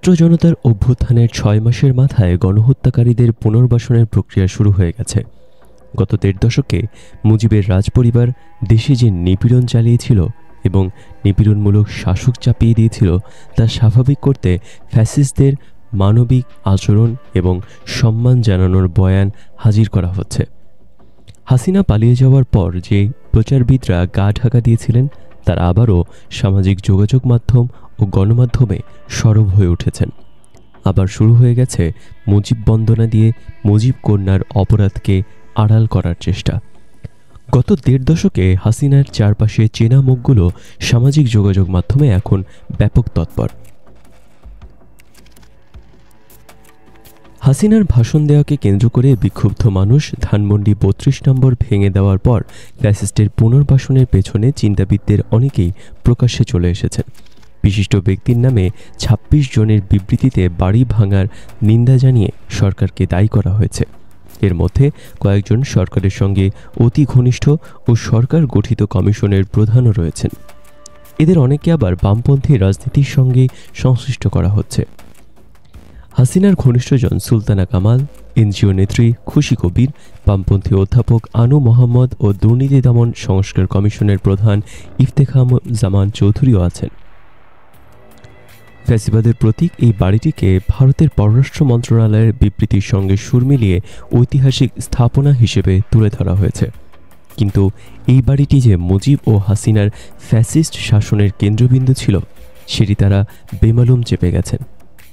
ছাত্র জনতার অভ্যুত্থানের ৬ মাসের মাথায় গণহত্যাকারীদের পুনর্বাসনের প্রক্রিয়া শুরু হয়ে গেছে। গত ১.৫ দশকে মুজিবের রাজপরিবার দেশে যে নিপীড়ন চালিয়েছিল এবং নিপীড়নমূলক শাসক চাপিয়ে দিয়েছিল তা স্বাভাবিক করতে ফ্যাসিস্টদের মানবিক আচরণ এবং সম্মান জানানোর বয়ান হাজির করা হচ্ছে। হাসিনা পালিয়ে যাওয়ার পর যে প্রচারবিদরা গা ঢাকা দিয়েছিলেন তারা আবারও সামাজিক যোগাযোগ মাধ্যম ও গণমাধ্যমে সরব হয়ে উঠেছেন। আবার শুরু হয়ে গেছে মুজিব বন্দনা দিয়ে মুজিব কন্যার অপরাধকে আড়াল করার চেষ্টা। গত ১.৫ দশকে হাসিনার চারপাশে চেনা মুখগুলো সামাজিক যোগাযোগ মাধ্যমে এখন ব্যাপক তৎপর। হাসিনার ভাষণ দেওয়াকে কেন্দ্র করে বিক্ষুব্ধ মানুষ ধানমন্ডি ৩২ নম্বর ভেঙে দেওয়ার পর ফ্যাসিস্টের পুনর্বাসনের পেছনে চিন্তাবিদদের অনেকেই প্রকাশ্যে চলে এসেছেন। বিশিষ্ট ব্যক্তির নামে ২৬ জনের বিবৃতিতে বাড়ি ভাঙার নিন্দা জানিয়ে সরকারকে দায়ী করা হয়েছে। এর মধ্যে কয়েকজন সরকারের সঙ্গে অতি ঘনিষ্ঠ ও সরকার গঠিত কমিশনের প্রধানও রয়েছেন। এদের অনেকে আবার বামপন্থী রাজনীতির সঙ্গে সংশ্লিষ্ট করা হচ্ছে। হাসিনার ঘনিষ্ঠজন সুলতানা কামাল, এনজিও নেত্রী খুশি কবির, বামপন্থী অধ্যাপক আনু মোহাম্মদ ও দুর্নীতি দমন সংস্কার কমিশনের প্রধান ইফতেখারুজ্জামান চৌধুরীও আছেন। ফ্যাসিবাদের প্রতীক এই বাড়িটিকে ভারতের পররাষ্ট্র মন্ত্রণালয়ের বিবৃতির সঙ্গে সুর মিলিয়ে ঐতিহাসিক স্থাপনা হিসেবে তুলে ধরা হয়েছে। কিন্তু এই বাড়িটি যে মুজিব ও হাসিনার ফ্যাসিস্ট শাসনের কেন্দ্রবিন্দু ছিল সেটি তারা বেমালুম চেপে গেছেন।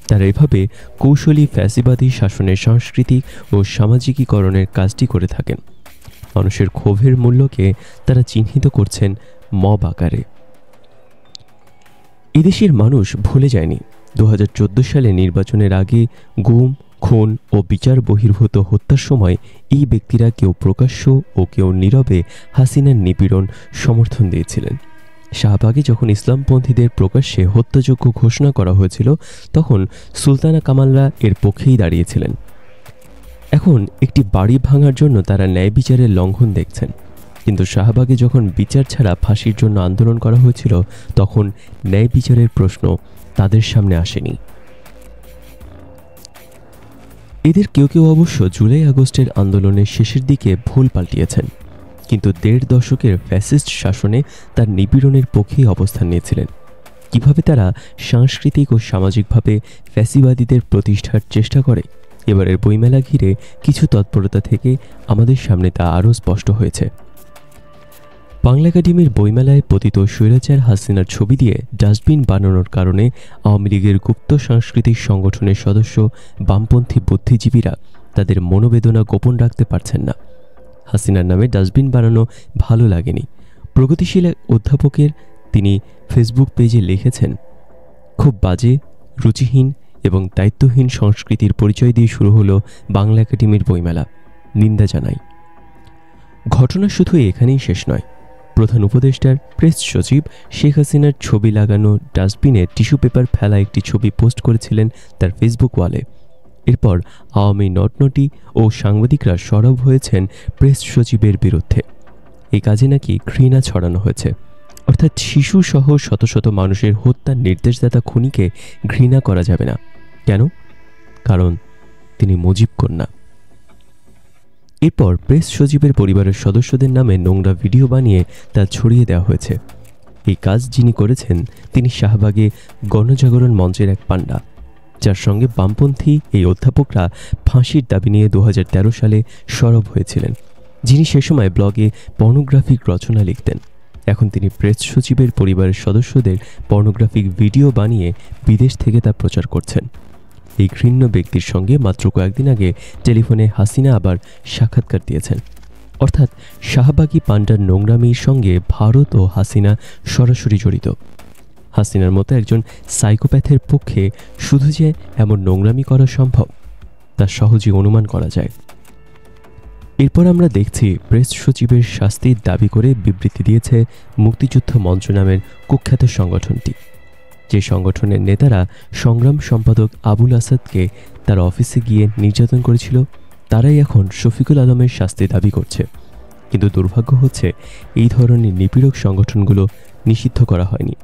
তারা এভাবে কৌশলী ফ্যাসিবাদী শাসনের সাংস্কৃতিক ও সামাজিকীকরণের কাজটি করে থাকেন। মানুষের ক্ষোভের মূল্যকে তারা চিহ্নিত করছেন মব আকারে। এদেশের মানুষ ভুলে যায়নি ২০১৪ সালে নির্বাচনের আগে গুম, খুন ও বিচার বহির্ভূত হত্যার সময় এই ব্যক্তিরা কেউ প্রকাশ্য ও কেউ নীরবে হাসিনার নিপীড়ন সমর্থন দিয়েছিলেন। শাহবাগে যখন ইসলামপন্থীদের প্রকাশ্যে হত্যাযোগ্য ঘোষণা করা হয়েছিল তখন সুলতানা কামালরা এর পক্ষেই দাঁড়িয়েছিলেন। এখন একটি বাড়ি ভাঙার জন্য তারা ন্যায় বিচারের লঙ্ঘন দেখছেন, কিন্তু শাহবাগে যখন বিচার ছাড়া ফাঁসির জন্য আন্দোলন করা হয়েছিল তখন ন্যায় বিচারের প্রশ্ন তাদের সামনে আসেনি। এদের কেউ কেউ অবশ্য জুলাই আগস্টের আন্দোলনের শেষের দিকে ভুল পাল্টিয়েছেন, কিন্তু ১.৫ দশকের ফ্যাসিস্ট শাসনে তার নিপীড়নের পক্ষেই অবস্থান নিয়েছিলেন। কিভাবে তারা সাংস্কৃতিক ও সামাজিকভাবে ফ্যাসিবাদীদের প্রতিষ্ঠার চেষ্টা করে এবারের বইমেলা ঘিরে কিছু তৎপরতা থেকে আমাদের সামনে তা আরও স্পষ্ট হয়েছে। বাংলা একাডেমির বইমেলায় পতিত স্বৈরাচার হাসিনার ছবি দিয়ে ডাস্টবিন বানানোর কারণে আওয়ামী লীগের গুপ্ত সাংস্কৃতিক সংগঠনের সদস্য বামপন্থী বুদ্ধিজীবীরা তাদের মনোবেদনা গোপন রাখতে পারছেন না। হাসিনার নামে ডাস্টবিন বানানো ভালো লাগেনি। প্রগতিশীল অধ্যাপকের তিনি ফেসবুক পেজে লিখেছেন, খুব বাজে, রুচিহীন এবং দায়িত্বহীন সংস্কৃতির পরিচয় দিয়ে শুরু হলো বাংলা একাডেমির বইমেলা। নিন্দা জানাই। ঘটনা শুধু এখানেই শেষ নয়। প্রধান উপদেষ্টার প্রেস সচিব শেখ হাসিনার ছবি লাগানো ডাস্টবিনে টিস্যু পেপার ফেলা একটি ছবি পোস্ট করেছিলেন তার ফেসবুক ওয়ালে। এরপর আওয়ামী নটনটি ও সাংবাদিকরা সরব হয়েছেন প্রেস সচিবের বিরুদ্ধে। এই কাজে নাকি ঘৃণা ছড়ানো হয়েছে, অর্থাৎ শিশুসহ শত শত মানুষের হত্যার নির্দেশদাতা খুনিকে ঘৃণা করা যাবে না। কেন? কারণ তিনি মুজিব কন্যা। এরপর প্রেস সচিবের পরিবারের সদস্যদের নামে নোংরা ভিডিও বানিয়ে তা ছড়িয়ে দেওয়া হয়েছে। এই কাজ যিনি করেছেন তিনি শাহবাগে গণজাগরণ মঞ্চের এক পাণ্ডা, যার সঙ্গে বামপন্থী এই অধ্যাপকরা ফাঁসির দাবি নিয়ে ২০১৩ সালে সরব হয়েছিলেন, যিনি সে সময় ব্লগে পর্নোগ্রাফিক রচনা লিখতেন। এখন তিনি প্রেস সচিবের পরিবারের সদস্যদের পর্নোগ্রাফিক ভিডিও বানিয়ে বিদেশ থেকে তা প্রচার করছেন। এই ঘৃণ্য ব্যক্তির সঙ্গে মাত্র কয়েকদিন আগে টেলিফোনে হাসিনা আবার সাক্ষাৎকার দিয়েছেন। অর্থাৎ শাহবাগী পাণ্ডার নোংরামির সঙ্গে ভারত ও হাসিনা সরাসরি জড়িত। হাসিনার মতো একজন সাইকোপ্যাথের পক্ষে শুধু যে এমন নোংরামি করা সম্ভব তা সহজেই অনুমান করা যায়। এরপর আমরা দেখছি প্রেস সচিবের শাস্তির দাবি করে বিবৃতি দিয়েছে মুক্তিযুদ্ধ মঞ্চ নামের কুখ্যাত সংগঠনটি। যে সংগঠনের নেতারা সংগ্রাম সম্পাদক আবুল আসাদকে তার অফিসে গিয়ে নির্যাতন করেছিল তারাই এখন শফিকুল আলমের শাস্তি দাবি করছে। কিন্তু দুর্ভাগ্য হচ্ছে এই ধরনের নিপীড়ক সংগঠনগুলো নিষিদ্ধ করা হয়নি।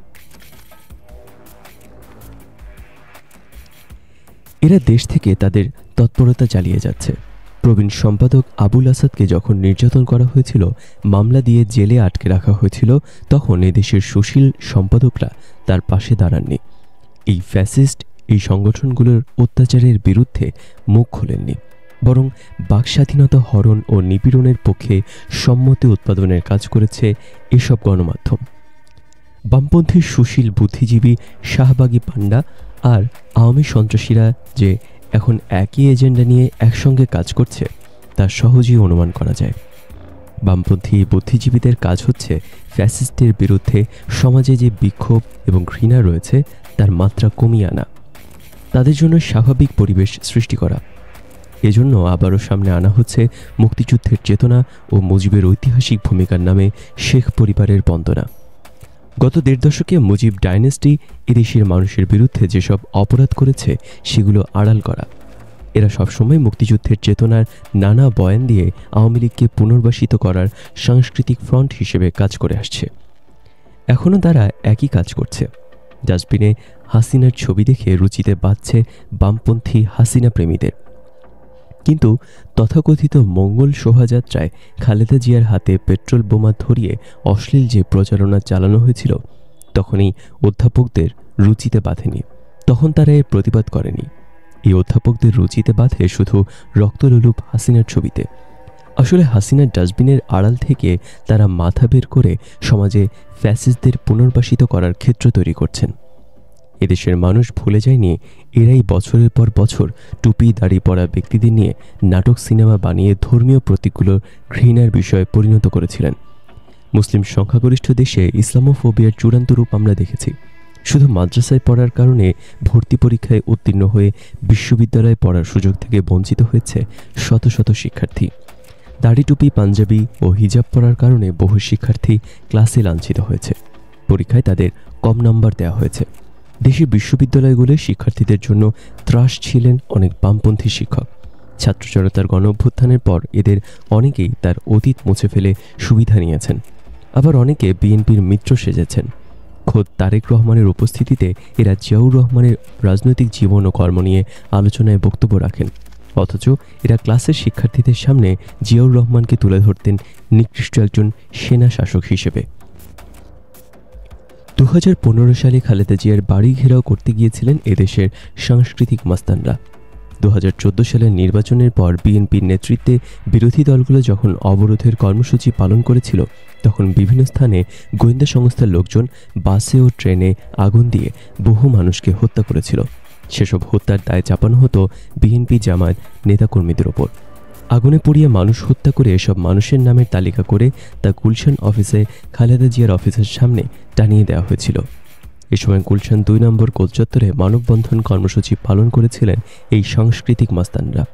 এরা দেশ থেকে তাদের তৎপরতা চালিয়ে যাচ্ছে। প্রবীণ সম্পাদক আবুল আসাদকে যখন নির্যাতন করা হয়েছিল, মামলা দিয়ে জেলে আটকে রাখা হয়েছিল, তখন এদেশের সুশীল সম্পাদকরা তার পাশে দাঁড়াননি। এই ফ্যাসিস্ট এই সংগঠনগুলোর অত্যাচারের বিরুদ্ধে মুখ খোলেননি, বরং বাকস্বাধীনতা হরণ ও নিপীড়নের পক্ষে সম্মতি উৎপাদনের কাজ করেছে এসব গণমাধ্যম। বামপন্থী সুশীল বুদ্ধিজীবী শাহবাগী পান্ডা আর আওয়ামী সন্ত্রাসীরা যে এখন একই এজেন্ডা নিয়ে একসঙ্গে কাজ করছে তা সহজেই অনুমান করা যায়। বামপন্থী বুদ্ধিজীবীদের কাজ হচ্ছে ফ্যাসিস্টের বিরুদ্ধে সমাজে যে বিক্ষোভ এবং ঘৃণা রয়েছে তার মাত্রা কমিয়ে আনা, তাদের জন্য স্বাভাবিক পরিবেশ সৃষ্টি করা। এজন্য আবারও সামনে আনা হচ্ছে মুক্তিযুদ্ধের চেতনা ও মুজিবের ঐতিহাসিক ভূমিকার নামে শেখ পরিবারের বন্দনা। গত ১.৫ দশকে মুজিব ডাইনেস্টি এদেশের মানুষের বিরুদ্ধে যেসব অপরাধ করেছে সেগুলো আড়াল করা। এরা সবসময় মুক্তিযুদ্ধের চেতনার নানা বয়ান দিয়ে আওয়ামী লীগকে পুনর্বাসিত করার সাংস্কৃতিক ফ্রন্ট হিসেবে কাজ করে আসছে। এখনও তারা একই কাজ করছে। ডাস্টবিনে হাসিনার ছবি দেখে রুচিতে বাজছে বামপন্থী হাসিনা প্রেমীদের। কিন্তু তথাকথিত মঙ্গল শোভাযাত্রায় খালেদা জিয়ার হাতে পেট্রোল বোমা ধরিয়ে অশ্লীল যে প্রচারণা চালানো হয়েছিল, তখনই অধ্যাপকদের রুচিতে বাঁধেনি। তখন তারা এর প্রতিবাদ করেনি। এই অধ্যাপকদের রুচিতে বাঁধে শুধু রক্তলোলুপ হাসিনার ছবিতে। আসলে হাসিনার ডাস্টবিনের আড়াল থেকে তারা মাথা বের করে সমাজে ফ্যাসিস্টদের পুনর্বাসিত করার ক্ষেত্র তৈরি করছেন। এদেশের মানুষ ভুলে যায়নি এরাই বছরের পর বছর টুপি দাড়ি পরা ব্যক্তিদের নিয়ে নাটক সিনেমা বানিয়ে ধর্মীয় প্রতীকগুলোর ঘৃণার বিষয়ে পরিণত করেছিলেন। মুসলিম সংখ্যাগরিষ্ঠ দেশে ইসলামোফোবিয়ার চূড়ান্ত রূপ আমরা দেখেছি। শুধু মাদ্রাসায় পড়ার কারণে ভর্তি পরীক্ষায় উত্তীর্ণ হয়ে বিশ্ববিদ্যালয়ে পড়ার সুযোগ থেকে বঞ্চিত হয়েছে শত শত শিক্ষার্থী। দাড়ি টুপি পাঞ্জাবি ও হিজাব পরার কারণে বহু শিক্ষার্থী ক্লাসে লাঞ্ছিত হয়েছে। পরীক্ষায় তাদের কম নাম্বার দেওয়া হয়েছে। দেশের বিশ্ববিদ্যালয়গুলোয় শিক্ষার্থীদের জন্য ত্রাস ছিলেন অনেক বামপন্থী শিক্ষক। ছাত্র জনতার গণঅভ্যুত্থানের পর এদের অনেকেই তার অতীত মুছে ফেলে সুবিধা নিয়েছেন, আবার অনেকে বিএনপির মিত্র সেজেছেন। খোদ তারেক রহমানের উপস্থিতিতে এরা জিয়াউর রহমানের রাজনৈতিক জীবন ও কর্ম নিয়ে আলোচনায় বক্তব্য রাখেন, অথচ এরা ক্লাসের শিক্ষার্থীদের সামনে জিয়াউর রহমানকে তুলে ধরতেন নিকৃষ্ট একজন সেনা শাসক হিসেবে। 2015 সালে খালেদা জিয়ার বাড়ি ঘেরাও করতে গিয়েছিলেন এদেশের সাংস্কৃতিক মাস্তানরা। 2014 সালের নির্বাচনের পর বিএনপির নেতৃত্বে বিরোধী দলগুলো যখন অবরোধের কর্মসূচি পালন করেছিল, তখন বিভিন্ন স্থানে গোয়েন্দা সংস্থার লোকজন বাসে ও ট্রেনে আগুন দিয়ে বহু মানুষকে হত্যা করেছিল। সেসব হত্যার দায় চাপানো হতো বিএনপি জামায়াত নেতাকর্মীদের ওপর। আগুনে পুড়িয়ে মানুষ হত্যা করে এসব মানুষের নামের তালিকা করে তা গুলশান অফিসে খালেদা জিয়ার অফিসের সামনে টানিয়ে দেওয়া হয়েছিল। এ সময় গুলশান 2 নম্বর কোলচত্বরে মানববন্ধন কর্মসূচি পালন করেছিলেন এই সাংস্কৃতিক মাস্তানরা।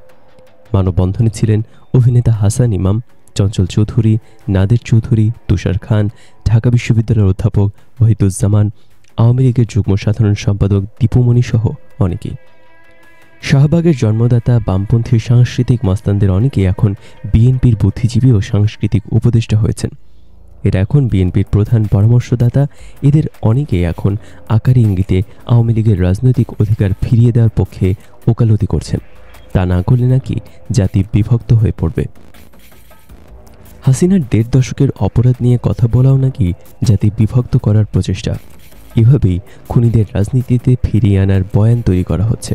মানববন্ধনে ছিলেন অভিনেতা হাসান ইমাম, চঞ্চল চৌধুরী, নাদের চৌধুরী, তুষার খান, ঢাকা বিশ্ববিদ্যালয়ের অধ্যাপক ওহিদুজ্জামান, আওয়ামী লীগের যুগ্ম সাধারণ সম্পাদক দীপুমণি সহ অনেকেই। শাহবাগের জন্মদাতা বামপন্থী সাংস্কৃতিক মাস্তানদের অনেকেই এখন বিএনপির বুদ্ধিজীবী ও সাংস্কৃতিক উপদেষ্টা হয়েছেন। এরা এখন বিএনপির প্রধান পরামর্শদাতা। এদের অনেকেই এখন আকারে ইঙ্গিতে আওয়ামী লীগের রাজনৈতিক অধিকার ফিরিয়ে দেওয়ার পক্ষে ওকালতি করছেন। তা না করলে নাকি জাতি বিভক্ত হয়ে পড়বে। হাসিনার 1.5 দশকের অপরাধ নিয়ে কথা বলাও নাকি জাতি বিভক্ত করার প্রচেষ্টা। এভাবেই খুনিদের রাজনীতিতে ফিরিয়ে আনার বয়ান তৈরি করা হচ্ছে,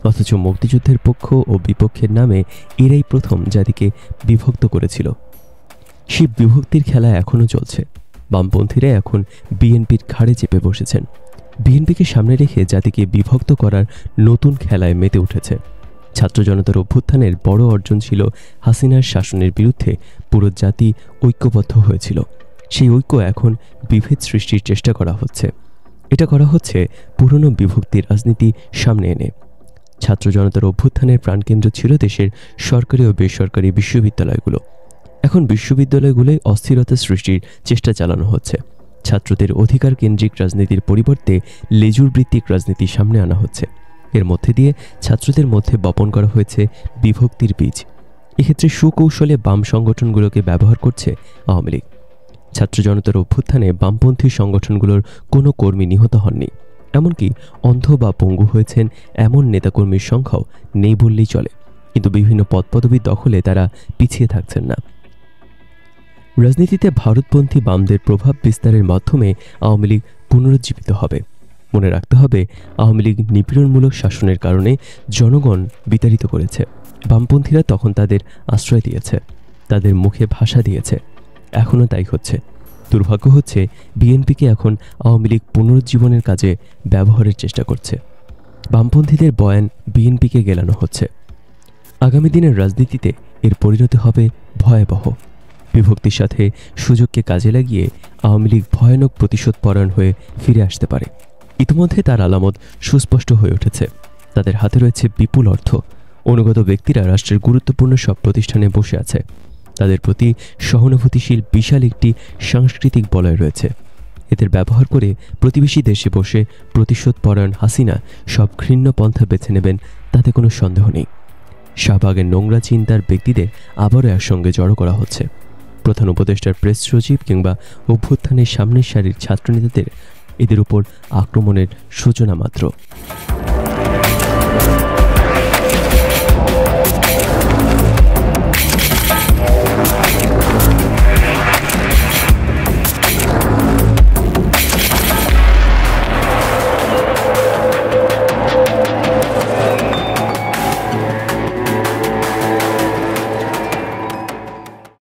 অথচ মুক্তিযুদ্ধের পক্ষ ও বিপক্ষের নামে এরাই প্রথম জাতিকে বিভক্ত করেছিল। সেই বিভক্তির খেলা এখনও চলছে। বামপন্থীরা এখন বিএনপির ঘাড়ে চেপে বসেছেন। বিএনপিকে সামনে রেখে জাতিকে বিভক্ত করার নতুন খেলায় মেতে উঠেছে। ছাত্র জনতার অভ্যুত্থানের বড় অর্জন ছিল হাসিনার শাসনের বিরুদ্ধে পুরো জাতি ঐক্যবদ্ধ হয়েছিল। সেই ঐক্য এখন বিভেদ সৃষ্টির চেষ্টা করা হচ্ছে। এটা করা হচ্ছে পুরনো বিভক্তির রাজনীতি সামনে এনে। ছাত্র জনতার অভ্যুত্থানের প্রাণকেন্দ্র ছিল দেশের সরকারি ও বেসরকারি বিশ্ববিদ্যালয়গুলো। এখন বিশ্ববিদ্যালয়গুলোয় অস্থিরতা সৃষ্টির চেষ্টা চালানো হচ্ছে। ছাত্রদের অধিকার কেন্দ্রিক রাজনীতির পরিবর্তে লেজুর ভিত্তিক রাজনীতি সামনে আনা হচ্ছে। এর মধ্যে দিয়ে ছাত্রদের মধ্যে বপন করা হয়েছে বিভক্তির বীজ। এক্ষেত্রে সুকৌশলে বাম সংগঠনগুলোকে ব্যবহার করছে আওয়ামী লীগ। ছাত্র জনতার অভ্যুত্থানে বামপন্থী সংগঠনগুলোর কোনো কর্মী নিহত হননি, এমনকি অন্ধ বা পঙ্গু হয়েছেন এমন নেতাকর্মীর সংখ্যাও নেই বললেই চলে। কিন্তু বিভিন্ন পদপদবী দখলে তারা পিছিয়ে থাকছেন না। রাজনীতিতে ভারতপন্থী বামদের প্রভাব বিস্তারের মাধ্যমে আওয়ামী লীগ পুনরুজ্জীবিত হবে। মনে রাখতে হবে, আওয়ামী লীগ নিপীড়নমূলক শাসনের কারণে জনগণ বিতাড়িত করেছে। বামপন্থীরা তখন তাদের আশ্রয় দিয়েছে, তাদের মুখে ভাষা দিয়েছে, এখনও তাই হচ্ছে। দুর্ভাগ্য হচ্ছে, বিএনপিকে এখন আওয়ামী লীগ পুনরুজ্জীবনের কাজে ব্যবহারের চেষ্টা করছে। বামপন্থীদের বয়ান বিএনপিকে গেলানো হচ্ছে। আগামী দিনের রাজনীতিতে এর পরিণতি হবে ভয়াবহ। বিভক্তির সাথে সুযোগকে কাজে লাগিয়ে আওয়ামী লীগ ভয়ানক প্রতিশোধপরায়ণ হয়ে ফিরে আসতে পারে। ইতিমধ্যে তার আলামত সুস্পষ্ট হয়ে উঠেছে। তাদের হাতে রয়েছে বিপুল অর্থ। অনুগত ব্যক্তিরা রাষ্ট্রের গুরুত্বপূর্ণ সব প্রতিষ্ঠানে বসে আছে। তাদের প্রতি সহানুভূতিশীল বিশাল একটি সাংস্কৃতিক বলয় রয়েছে। এদের ব্যবহার করে প্রতিবেশী দেশে বসে প্রতিশোধপরায়ণ হাসিনা সব ঘৃণ্য পন্থা বেছে নেবেন, তাতে কোনো সন্দেহ নেই। শাহবাগের নোংরা চিন্তার ব্যক্তিদের আবারও একসঙ্গে জড়ো করা হচ্ছে। প্রধান উপদেষ্টার প্রেস সচিব কিংবা অভ্যুত্থানের সামনের সারির ছাত্রনেতাদের এদের উপর আক্রমণের সূচনা মাত্র।